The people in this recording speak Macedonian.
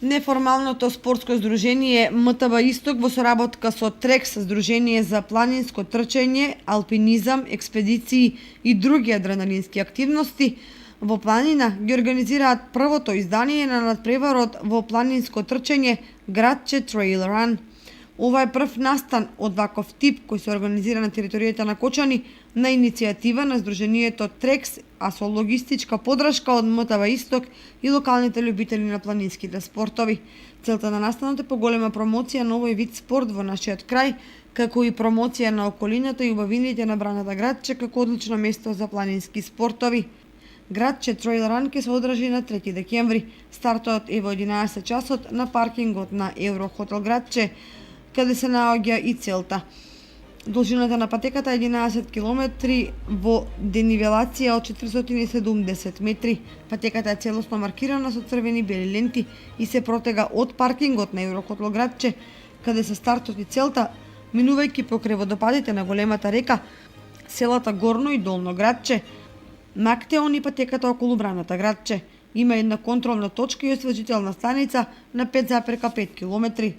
Неформалното спортско здружение МТБ Исток во соработка со Трекс, Здружение за планинско трчање, алпинизам, експедиции и други адреналински активности во планина ги организираат првото издание на надпреварот во планинско трчање Градче Trail Run. Ова е прв настан од ваков тип кој се организира на територијата на Кочани на иницијатива на Здруженијето Трекс, а со логистичка подршка од МТБ Исток и локалните љубители на планинските спортови. Целта на настанот е поголема промоција на овој вид спорт во нашиот крај, како и промоција на околината и убавините на браната Градче како одлично место за планински спортови. Градче Trail Run ќе се одржи на 3 декември. Стартот е во 11 часот на паркингот на Еврохотел Градче, каде се наоѓа и целта. Должината на патеката е 11 км во денивелација од 470 метри. Патеката е целосно маркирана со црвени бели ленти и се протега од паркингот на Еврохотел Градче, каде се стартот и целта, минувајќи покрај водопадите на големата река, селата Горно и Долно Градче, Мактеон и патеката околу браната Градче. Има една контролна точка и освежителна станица на 5,5 км.